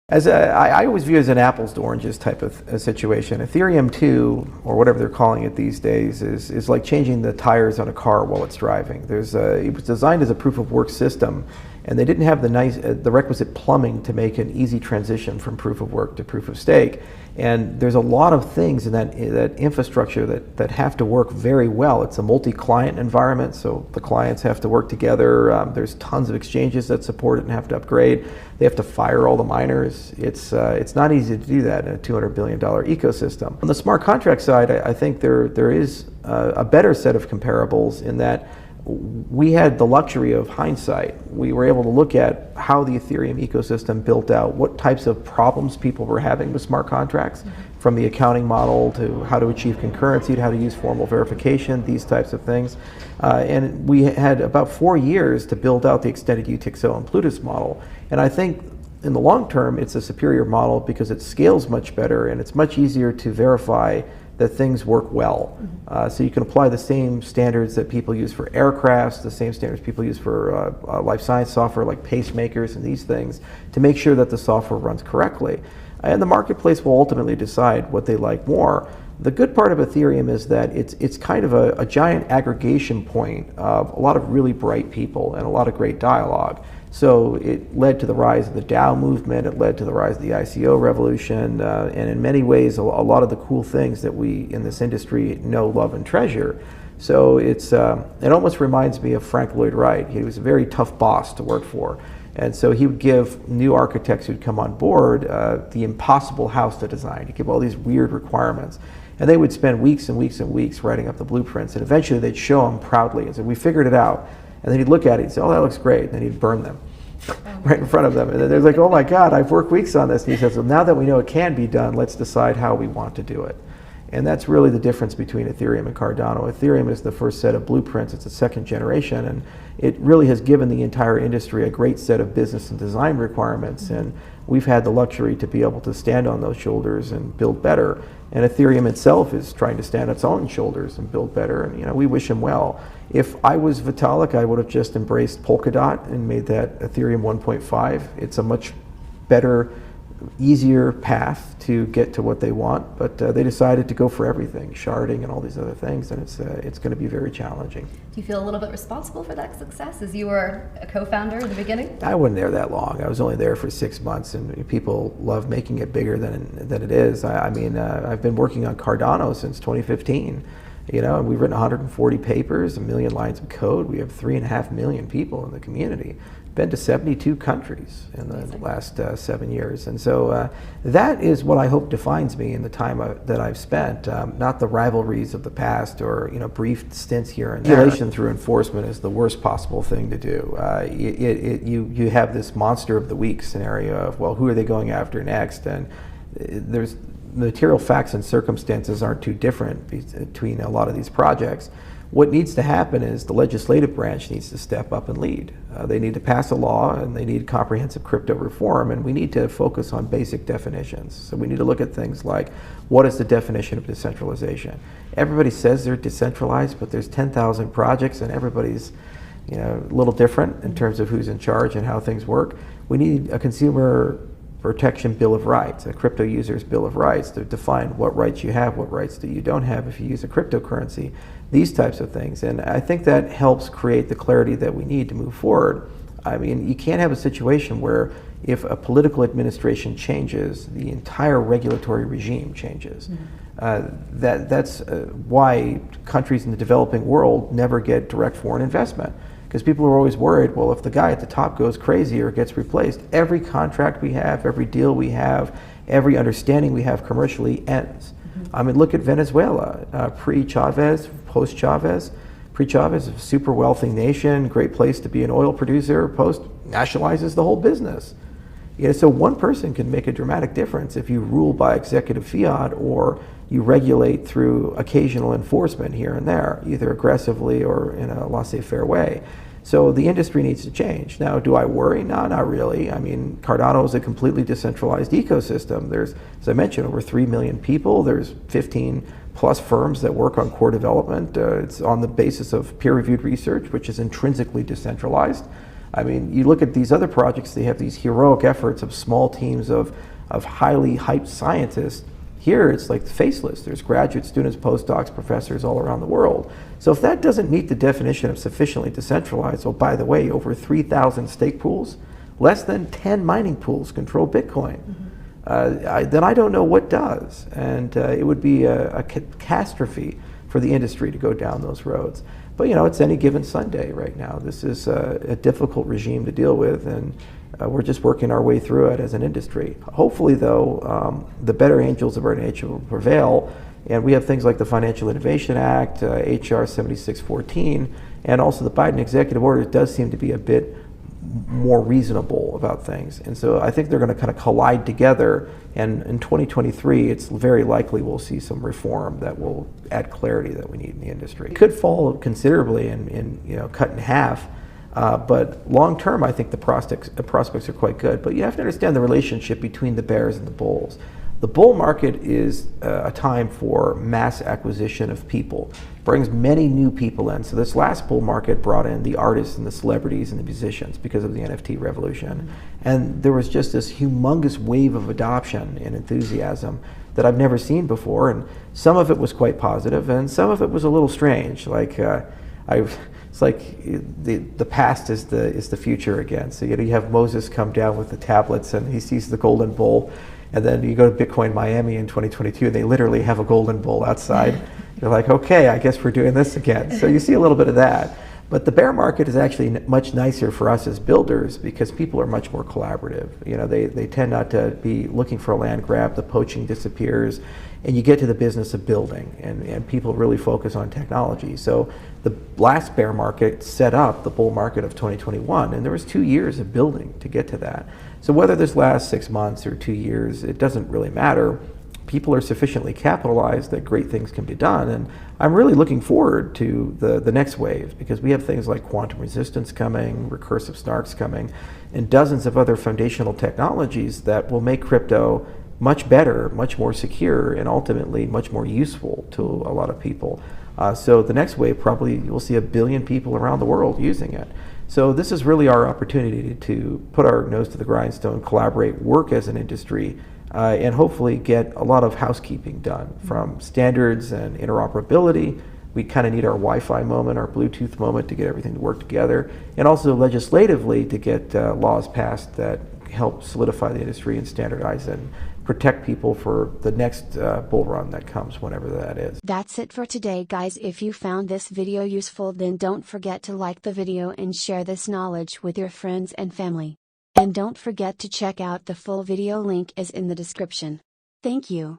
I always view it as an apples to oranges type of a situation. Ethereum 2, or whatever they're calling it these days, is like changing the tires on a car while it's driving. It was designed as a proof of work system, and they didn't have the requisite plumbing to make an easy transition from proof of work to proof of stake. And there's a lot of things in that infrastructure that have to work very well. It's a multi-client environment, so the clients have to work together. There's tons of exchanges that support it and have to upgrade. They have to fire all the miners. It's not easy to do that in a $200 billion ecosystem. On the smart contract side, I think there is a better set of comparables in that we had the luxury of hindsight. We were able to look at how the Ethereum ecosystem built out, what types of problems people were having with smart contracts, from the accounting model to how to achieve concurrency to how to use formal verification, these types of things. And we had about 4 years to build out the extended UTXO and Plutus model. And I think in the long term, it's a superior model because it scales much better and it's much easier to verify that things work well. So you can apply the same standards that people use for aircrafts, the same standards people use for life science software like pacemakers and these things, to make sure that the software runs correctly. And the marketplace will ultimately decide what they like more. The good part of Ethereum is that it's kind of a giant aggregation point of a lot of really bright people and a lot of great dialogue. So it led to the rise of the DAO movement, it led to the rise of the ICO revolution, and in many ways a lot of the cool things that we in this industry know, love, and treasure. So it almost reminds me of Frank Lloyd Wright. He was a very tough boss to work for. And so he would give new architects who'd come on board the impossible house to design. He'd give all these weird requirements. And they would spend weeks and weeks and weeks writing up the blueprints, and eventually they'd show them proudly and say, "We figured it out." And then he'd look at it and say, "Oh, that looks great." And then he'd burn them right in front of them. And then they're like, "Oh my God, I've worked weeks on this." And he says, "Well, now that we know it can be done, let's decide how we want to do it." And that's really the difference between Ethereum and Cardano. Ethereum is the first set of blueprints, it's a second generation, and it really has given the entire industry a great set of business and design requirements, and we've had the luxury to be able to stand on those shoulders and build better. And Ethereum itself is trying to stand on its own shoulders and build better, and we wish him well. If I was Vitalik, I would have just embraced Polkadot and made that Ethereum 1.5. It's a much better, easier path to get to what they want, but they decided to go for everything, sharding and all these other things, and it's going to be very challenging. Do you feel a little bit responsible for that success, as you were a co-founder in the beginning? I wasn't there that long. I was only there for 6 months, and people love making it bigger than it is. I mean, I've been working on Cardano since 2015. And we've written 140 papers, 1 million lines of code. We have 3.5 million people in the community. Been to 72 countries in the last 7 years. And so that is what I hope defines me in the time that I've spent, not the rivalries of the past or brief stints here and there. Regulation through enforcement is the worst possible thing to do. You have this monster of the week scenario of, well, who are they going after next? And there's material facts and circumstances aren't too different between a lot of these projects. What needs to happen is the legislative branch needs to step up and lead. They need to pass a law, and they need comprehensive crypto reform, and we need to focus on basic definitions. So we need to look at things like, what is the definition of decentralization? Everybody says they're decentralized, but there's 10,000 projects, and everybody's a little different in terms of who's in charge and how things work. We need a consumer protection bill of rights, a crypto user's bill of rights, to define what rights you have, what rights that you don't have if you use a cryptocurrency, these types of things. And I think that helps create the clarity that we need to move forward. I mean, you can't have a situation where if a political administration changes, the entire regulatory regime changes. That's why countries in the developing world never get direct foreign investment. Because people are always worried, well, if the guy at the top goes crazy or gets replaced, every contract we have, every deal we have, every understanding we have commercially ends. I mean, look at Venezuela, pre-Chavez, post-Chavez. Pre-Chavez, a super wealthy nation, great place to be an oil producer. Post nationalizes the whole business. So one person can make a dramatic difference if you rule by executive fiat or you regulate through occasional enforcement here and there, either aggressively or in a laissez-faire way. So the industry needs to change. Now, do I worry? No, not really. I mean, Cardano is a completely decentralized ecosystem. There's, as I mentioned, over 3 million people. There's 15 plus firms that work on core development. It's on the basis of peer-reviewed research, which is intrinsically decentralized. I mean, you look at these other projects, they have these heroic efforts of small teams of highly hyped scientists. Here, it's like faceless. There's graduate students, postdocs, professors all around the world. So if that doesn't meet the definition of sufficiently decentralized, oh, by the way, over 3,000 stake pools, less than 10 mining pools control Bitcoin, then I don't know what does. And it would be a catastrophe for the industry to go down those roads. But it's any given Sunday right now. This is a difficult regime to deal with, and we're just working our way through it as an industry. Hopefully, though, the better angels of our nature will prevail, and we have things like the Financial Innovation Act, HR 7614, and also the Biden executive order does seem to be a bit more reasonable about things. And so I think they're going to kind of collide together, and in 2023 it's very likely we'll see some reform that will add clarity that we need in the industry. It could fall considerably and cut in half, but long term I think the prospects are quite good. But you have to understand the relationship between the bears and the bulls. The bull market is a time for mass acquisition of people, brings many new people in. So this last bull market brought in the artists and the celebrities and the musicians because of the NFT revolution. And there was just this humongous wave of adoption and enthusiasm that I've never seen before. And some of it was quite positive, and some of it was a little strange. Like it's like the past is the future again. So you have Moses come down with the tablets, and he sees the golden bull. And then you go to Bitcoin Miami in 2022, and they literally have a golden bull outside. You're like, okay, I guess we're doing this again. So you see a little bit of that. But the bear market is actually much nicer for us as builders because people are much more collaborative. They tend not to be looking for a land grab, the poaching disappears, and you get to the business of building, and people really focus on technology. So the last bear market set up the bull market of 2021, and there was 2 years of building to get to that. So whether this lasts 6 months or 2 years, it doesn't really matter. People are sufficiently capitalized that great things can be done, and I'm really looking forward to the next waves because we have things like quantum resistance coming, recursive snarks coming, and dozens of other foundational technologies that will make crypto much better, much more secure, and ultimately much more useful to a lot of people. So the next wave, probably you'll see 1 billion people around the world using it. So this is really our opportunity to put our nose to the grindstone, collaborate, work as an industry, and hopefully get a lot of housekeeping done from standards and interoperability. We kind of need our Wi-Fi moment, our Bluetooth moment to get everything to work together, and also legislatively to get laws passed that help solidify the industry and standardize and protect people for the next bull run that comes, whenever that is. That's it for today, guys. If you found this video useful, then don't forget to like the video and share this knowledge with your friends and family. And don't forget to check out the full video, link is in the description. Thank you.